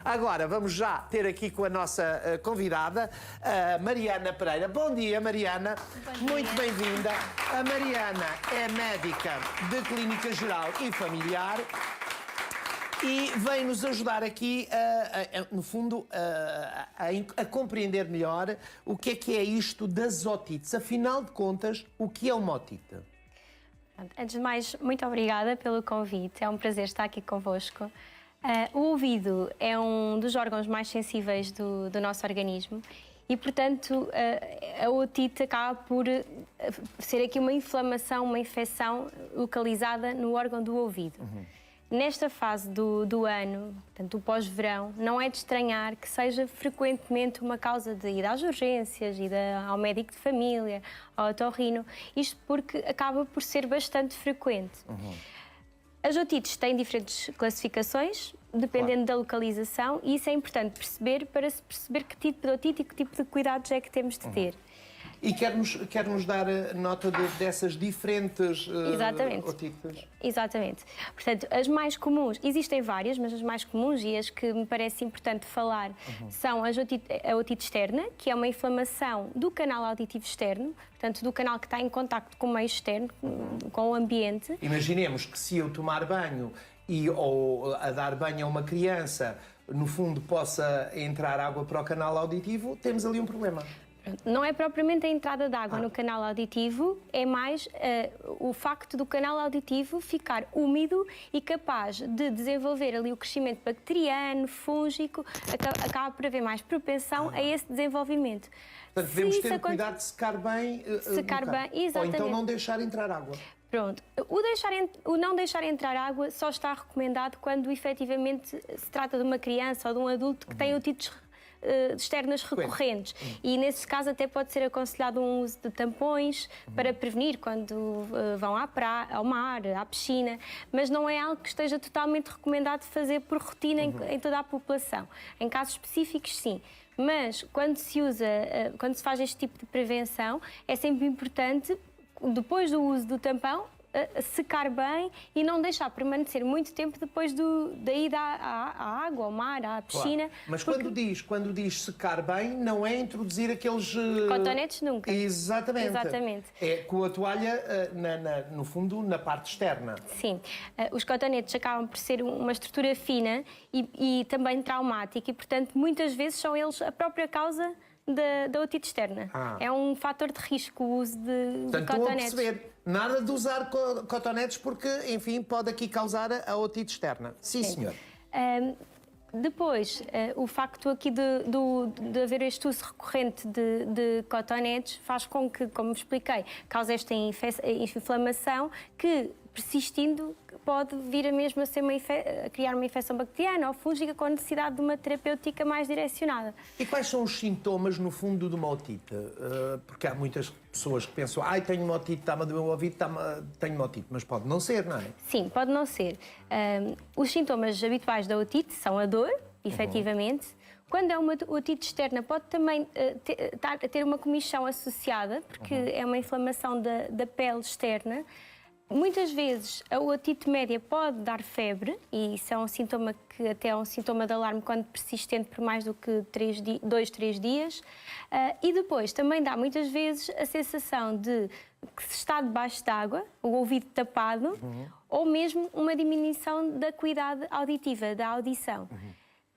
Agora vamos já ter aqui com a nossa convidada, a Mariana Pereira. Bom dia, Mariana. Bom dia. Muito bem-vinda. A Mariana é médica de clínica geral e familiar e vem-nos ajudar aqui, no fundo, a compreender melhor o que é isto das otites. Afinal de contas, o que é uma otite? Antes de mais, muito obrigada pelo convite. É um prazer estar aqui convosco. O ouvido é um dos órgãos mais sensíveis do nosso organismo e, portanto, a otite acaba por ser aqui uma inflamação, uma infecção localizada no órgão do ouvido. Nesta fase do ano, portanto, do pós-verão, não é de estranhar que seja frequentemente uma causa de ida às urgências, ida ao médico de família, ao otorrino, isto porque acaba por ser bastante frequente. As otites têm diferentes classificações, dependendo da localização, e isso é importante perceber para se perceber que tipo de otite e que tipo de cuidados é que temos de ter. E quer-nos dar nota dessas diferentes otites? Exatamente. Portanto, as mais comuns, existem várias, mas as mais comuns e as que me parece importante falar são a otite externa, que é uma inflamação do canal auditivo externo, portanto, do canal que está em contacto com o meio externo, com o ambiente. Imaginemos que se eu tomar banho ou a dar banho a uma criança, no fundo possa entrar água para o canal auditivo, temos ali um problema. Não é propriamente a entrada de água no canal auditivo, é mais o facto do canal auditivo ficar úmido e capaz de desenvolver ali o crescimento bacteriano, fúngico, acaba por haver mais propensão a esse desenvolvimento. Portanto, devemos ter cuidado de secar bem exatamente. Ou então não deixar entrar água. Pronto. O não deixar entrar água só está recomendado quando efetivamente se trata de uma criança ou de um adulto que tem otites externas recorrentes e nesse caso até pode ser aconselhado um uso de tampões para prevenir quando vão à praia, ao mar, à piscina, mas não é algo que esteja totalmente recomendado fazer por rotina em toda a população. Em casos específicos, sim. Mas quando se faz este tipo de prevenção, é sempre importante, depois do uso do tampão, secar bem e não deixar permanecer muito tempo depois da ida à água, ao mar, à piscina. Claro. Mas quando diz secar bem, não é introduzir aqueles... cotonetes nunca. Exatamente. É com a toalha, no fundo, na parte externa. Sim. Os cotonetes acabam por ser uma estrutura fina e também traumática e, portanto, muitas vezes são eles a própria causa da otite externa. É um fator de risco o uso de cotonetes. Estou a perceber. Nada de usar cotonetes porque, enfim, pode aqui causar a otite externa. Sim, senhor. Depois, o facto aqui de haver este uso recorrente de cotonetes faz com que, como expliquei, cause esta inflamação que, persistindo, pode vir a mesmo a criar uma infecção bacteriana ou fúngica com necessidade de uma terapêutica mais direcionada. E quais são os sintomas, no fundo, de uma otite? Porque há muitas pessoas que pensam, tenho uma otite, está-me a doer o ouvido, tenho uma otite, mas pode não ser, não é? Sim, pode não ser. Os sintomas habituais da otite são a dor, efetivamente. Quando é uma otite externa, pode também ter uma comichão associada, porque é uma inflamação da pele externa. Muitas vezes a otite média pode dar febre e isso é um sintoma que até é um sintoma de alarme quando persistente por mais do que 2, 3 dias. E depois também dá muitas vezes a sensação de que se está debaixo d'água, o ouvido tapado, ou mesmo uma diminuição da acuidade auditiva, da audição,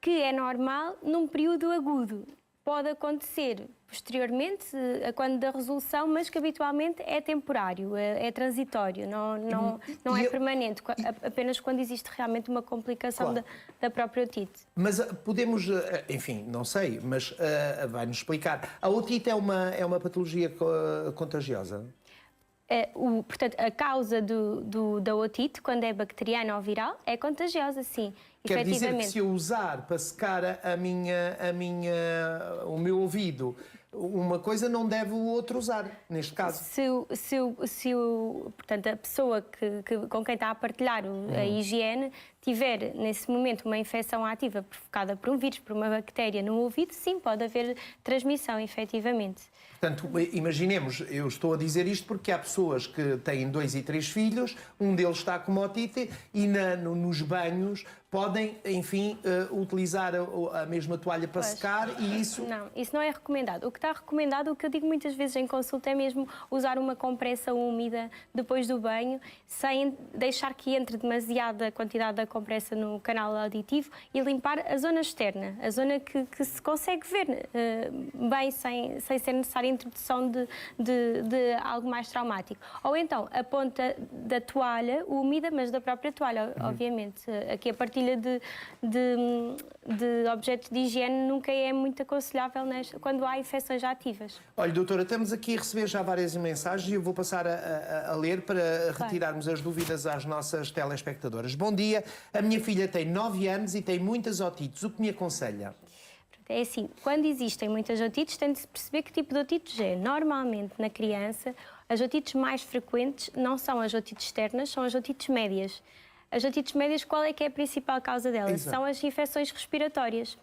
que é normal num período agudo. Pode acontecer posteriormente, quando da resolução, mas que habitualmente é temporário, é transitório, não é permanente, apenas quando existe realmente uma complicação da própria otite. Mas podemos, enfim, não sei, mas vai-nos explicar. A otite é uma patologia contagiosa? Portanto, a causa da otite, quando é bacteriana ou viral, é contagiosa, sim. Quer dizer que se eu usar para secar o meu ouvido, uma coisa não deve o outro usar, neste caso. Portanto, a pessoa com quem está a partilhar a higiene tiver, nesse momento, uma infecção ativa provocada por um vírus, por uma bactéria no ouvido, sim, pode haver transmissão, efetivamente. Portanto, imaginemos, eu estou a dizer isto porque há pessoas que têm 2 e 3 filhos, um deles está com otite e nos banhos podem, enfim, utilizar a mesma toalha para secar e isso... Não, isso não é recomendado. O que está recomendado, o que eu digo muitas vezes em consulta, é mesmo usar uma compressa úmida depois do banho, sem deixar que entre demasiada quantidade da compressa no canal auditivo e limpar a zona externa, a zona que se consegue ver bem, sem ser necessária a introdução de algo mais traumático. Ou então, a ponta da toalha úmida, mas da própria toalha, obviamente. Aqui a partilha de objetos de higiene nunca é muito aconselhável quando há infecções ativas. Olha, doutora, estamos aqui a receber já várias mensagens e eu vou passar a ler para retirarmos as dúvidas às nossas telespectadoras. Bom dia, a minha filha tem 9 anos e tem muitas otites. O que me aconselha? É assim, quando existem muitas otites, tem de se perceber que tipo de otites é. Normalmente, na criança, as otites mais frequentes não são as otites externas, são as otites médias. As otites médias, qual é que é a principal causa delas? Exato. São as infecções respiratórias.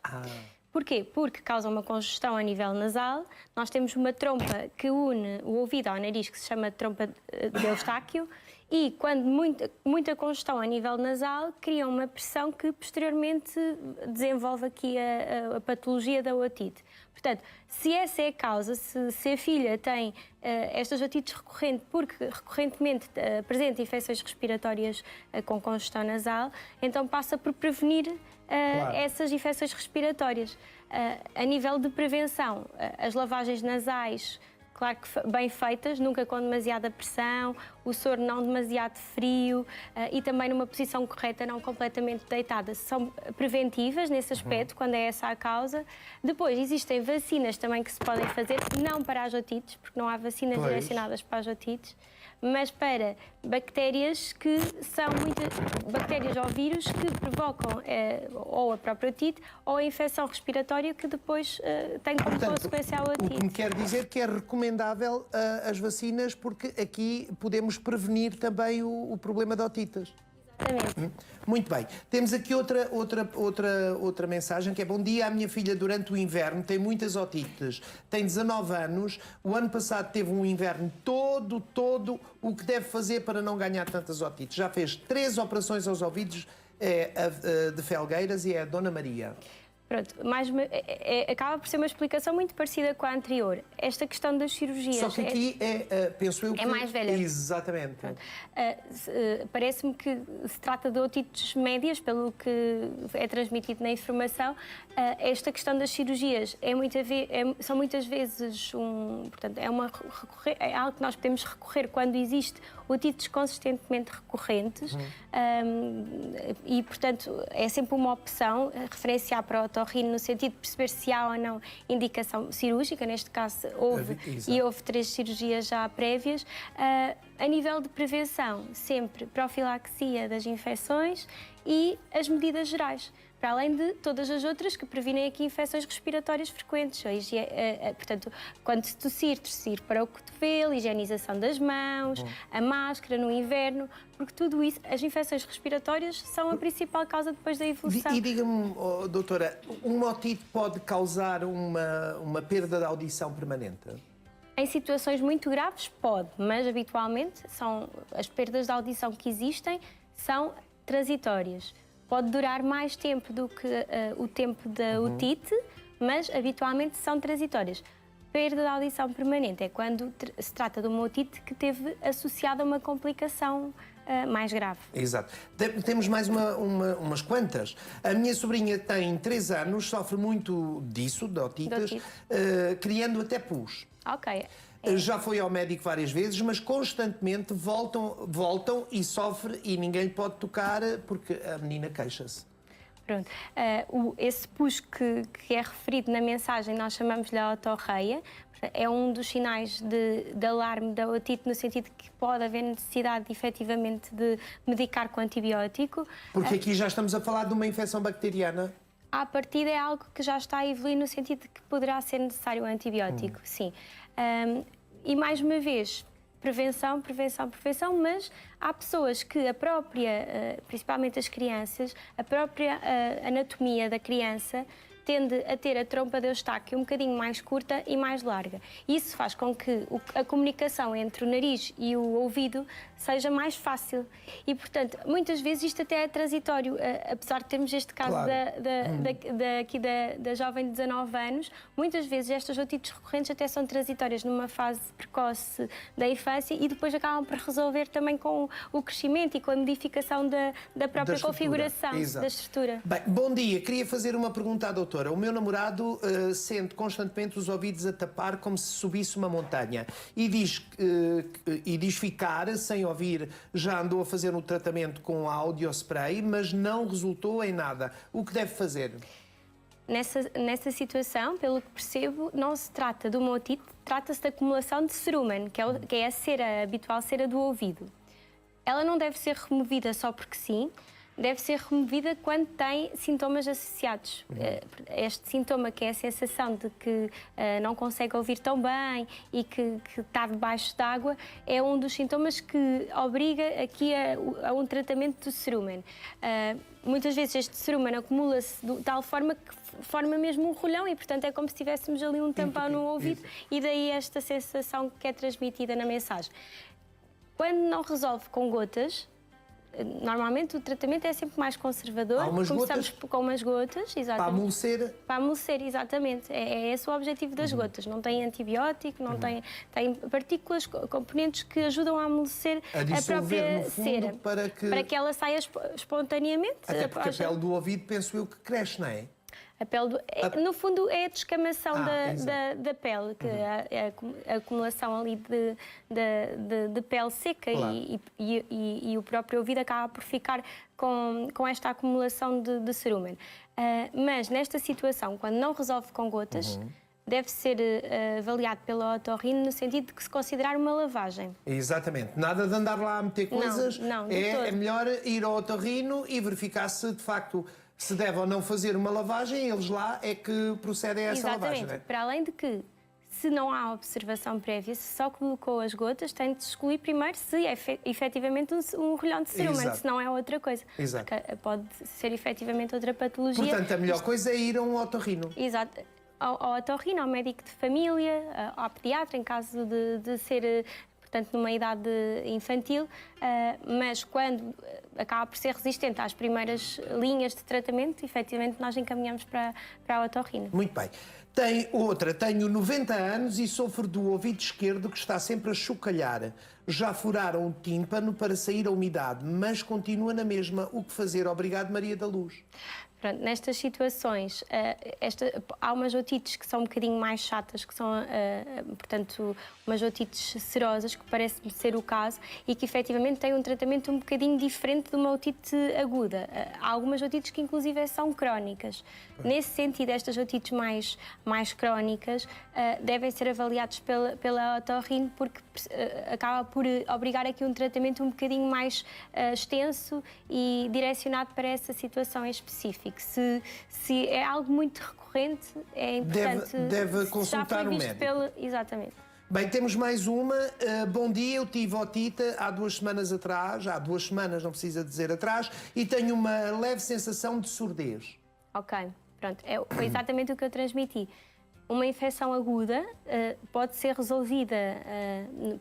Porquê? Porque causam uma congestão a nível nasal. Nós temos uma trompa que une o ouvido ao nariz, que se chama trompa de Eustáquio, e quando muita congestão a nível nasal, cria uma pressão que posteriormente desenvolve aqui a patologia da otite. Portanto, se essa é a causa, se a filha tem estas otites recorrentes, porque recorrentemente apresenta infecções respiratórias com congestão nasal, então passa por prevenir essas infecções respiratórias. A nível de prevenção, as lavagens nasais, claro que bem feitas, nunca com demasiada pressão, o soro não demasiado frio e também numa posição correta, não completamente deitada. São preventivas nesse aspecto, quando é essa a causa. Depois, existem vacinas também que se podem fazer, não para as otites, porque não há vacinas direcionadas para as otites, mas para bactérias que são bactérias ou vírus que provocam ou a própria otite ou a infecção respiratória que depois tem como consequência a otite. O que me quer dizer que é recomendável as vacinas porque aqui podemos prevenir também o problema de otites. Exatamente. Muito bem. Temos aqui outra mensagem que é: bom dia, a minha filha durante o inverno tem muitas otites, tem 19 anos, o ano passado teve um inverno todo, o que deve fazer para não ganhar tantas otites? Já fez 3 operações aos ouvidos de Felgueiras e é a Dona Maria. Pronto, acaba por ser uma explicação muito parecida com a anterior. Esta questão das cirurgias... Só que aqui penso eu que... É mais velha. Exatamente. Parece-me que se trata de otites médias, pelo que é transmitido na informação. Esta questão das cirurgias são muitas vezes portanto, é algo que nós podemos recorrer quando existe otites consistentemente recorrentes e, portanto, é sempre uma opção referenciar para o otorrino no sentido de perceber se há ou não indicação cirúrgica. Neste caso houve 3 cirurgias já prévias. A nível de prevenção, sempre profilaxia das infecções e as medidas gerais, para além de todas as outras que previnem aqui infecções respiratórias frequentes. Portanto, quando se tossir para o cotovelo, higienização das mãos, a máscara no inverno, porque tudo isso, as infecções respiratórias são a principal causa depois da evolução. E diga-me, doutora, uma otite pode causar uma perda de audição permanente? Em situações muito graves pode, mas habitualmente as perdas de audição que existem são transitórias. Pode durar mais tempo do que o tempo da otite, mas habitualmente são transitórias. Perda de audição permanente é quando se trata de uma otite que teve associada a uma complicação mais grave. Exato. Temos mais umas quantas. A minha sobrinha tem 3 anos, sofre muito disso, de otites, criando até pus. Ok. Já foi ao médico várias vezes, mas constantemente voltam e sofre e ninguém pode tocar porque a menina queixa-se. Pronto. Esse pus que é referido na mensagem, nós chamamos-lhe a otorreia. É um dos sinais de alarme da otite, no sentido que pode haver necessidade, efetivamente, de medicar com antibiótico. Porque aqui já estamos a falar de uma infecção bacteriana. À partida é algo que já está a evoluir no sentido de que poderá ser necessário um antibiótico, sim. E mais uma vez, prevenção, prevenção, prevenção, mas há pessoas que a própria, principalmente as crianças, a própria anatomia da criança tende a ter a trompa de Eustáquio um bocadinho mais curta e mais larga. Isso faz com que a comunicação entre o nariz e o ouvido seja mais fácil. E, portanto, muitas vezes isto até é transitório. Apesar de termos este caso Claro. da jovem de 19 anos, muitas vezes estas otites recorrentes até são transitórias numa fase precoce da infância e depois acabam por resolver também com o crescimento e com a modificação da própria configuração da estrutura. Bem, bom dia. Queria fazer uma pergunta à doutora. O meu namorado sente constantemente os ouvidos a tapar como se subisse uma montanha e diz ficar sem ouvir. Já andou a fazer um tratamento com audiospray, mas não resultou em nada. O que deve fazer? Nessa situação, pelo que percebo, não se trata de uma otite, trata-se de acumulação de cerumen, que é a cera, a habitual cera do ouvido. Ela não deve ser removida só porque sim, deve ser removida quando tem sintomas associados. Este sintoma, que é a sensação de que não consegue ouvir tão bem e que está debaixo d'água, é um dos sintomas que obriga aqui a um tratamento do cerumen. Muitas vezes este cerumen acumula-se de tal forma que forma mesmo um rolhão e, portanto, é como se tivéssemos ali um tampão no ouvido e daí esta sensação que é transmitida na mensagem. Quando não resolve com gotas, normalmente o tratamento é sempre mais conservador. Começamos com umas gotas, exatamente. Para amolecer? Para amolecer, exatamente. É esse o objetivo das gotas. Não tem antibiótico, não tem partículas, componentes que ajudam a amolecer a própria cera. Para que ela saia espontaneamente. Até porque a pele do ouvido, penso eu, que cresce, não é? A pele no fundo, é a descamação da pele, que é a acumulação ali de pele seca, claro. e o próprio ouvido acaba por ficar com esta acumulação de cerumen. Mas nesta situação, quando não resolve com gotas, deve ser avaliado pela otorrino no sentido de que se considerar uma lavagem. Exatamente. Nada de andar lá a meter coisas. Não, é melhor ir ao otorrino e verificar se, de facto, se deve ou não fazer uma lavagem. Eles lá é que procedem a essa lavagem. Exatamente. Para além de que, se não há observação prévia, se só colocou as gotas, tem de excluir primeiro se é efetivamente um rolhão de cerumen, se não é outra coisa. Exato. Porque pode ser efetivamente outra patologia. Portanto, a melhor coisa é ir a um otorrino. Exato. Ao otorrino, ao médico de família, ao pediatra, em caso de ser, portanto, numa idade infantil, mas quando acaba por ser resistente às primeiras linhas de tratamento, efetivamente nós encaminhamos para a otorrino. Muito bem. Tenho 90 anos e sofro do ouvido esquerdo que está sempre a chocalhar. Já furaram o tímpano para sair a umidade, mas continua na mesma. O que fazer? Obrigado, Maria da Luz. Pronto, nestas situações, há umas otites que são um bocadinho mais chatas, que são, portanto, umas otites serosas, que parece-me ser o caso, e que efetivamente têm um tratamento um bocadinho diferente de uma otite aguda. Há algumas otites que, inclusive, são crónicas. Nesse sentido, estas otites mais crónicas devem ser avaliadas pela otorrino, porque acaba por obrigar aqui um tratamento um bocadinho mais extenso e direcionado para essa situação em específico. Se é algo muito recorrente, é importante... Deve consultar um médico. Exatamente. Bem, temos mais uma. Bom dia, eu tive otite há 2 semanas atrás, há 2 semanas, não precisa dizer atrás, e tenho uma leve sensação de surdez. Ok, pronto. Foi exatamente o que eu transmiti. Uma infecção aguda pode ser resolvida,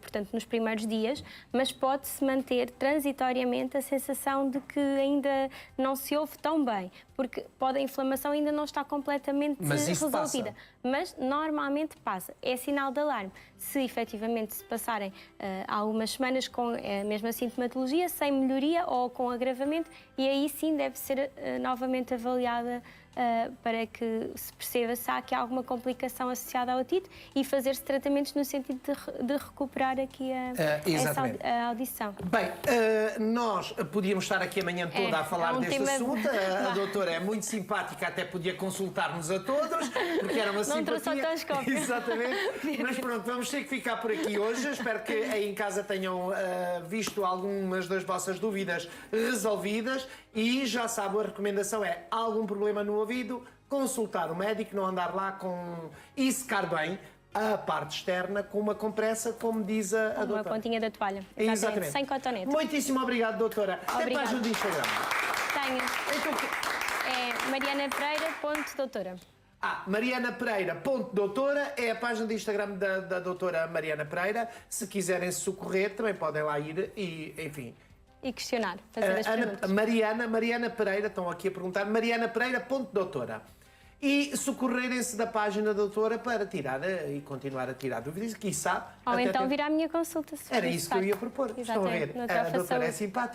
portanto, nos primeiros dias, mas pode-se manter transitoriamente a sensação de que ainda não se ouve tão bem, porque a inflamação ainda não está completamente resolvida. Passa. Mas normalmente passa. É sinal de alarme. Se efetivamente se passarem algumas semanas com a mesma sintomatologia, sem melhoria ou com agravamento, e aí sim deve ser novamente avaliada para que se perceba se há aqui alguma complicação associada à otite e fazer-se tratamentos no sentido de recuperar aqui a audição. Bem, nós podíamos estar aqui a manhã toda a falar deste assunto. A doutora é muito simpática, até podia consultar-nos a todos, porque era uma simpatia. Não trouxe otoscópio. Exatamente. Mas pronto, vamos ter que ficar por aqui hoje. Espero que aí em casa tenham visto algumas das vossas dúvidas resolvidas. E já sabe, a recomendação é: algum problema no ouvido, consultar o médico, não andar lá com... e secar bem, a parte externa com uma compressa, como diz a Uma doutora. pontinha da toalha. Exatamente. Sem cotonete. Muitíssimo obrigado, doutora. É Obrigada. página de Instagram. Tenho. Então, É marianapereira.doutora. Mariana Pereira.doutora é a página de Instagram da doutora Mariana Pereira. Se quiserem socorrer, também podem lá ir e, enfim. E questionar, fazer as perguntas. Mariana Pereira, estão aqui a perguntar, marianapereira.doutora. E socorrerem-se da página da doutora para tirar e continuar a tirar dúvidas, quiçá. Ou até então ter- vir à minha consulta. se for Era isso que eu ia necessário. propor. Estão a ver? Exatamente. No A Trafa doutora é Saúde. simpática.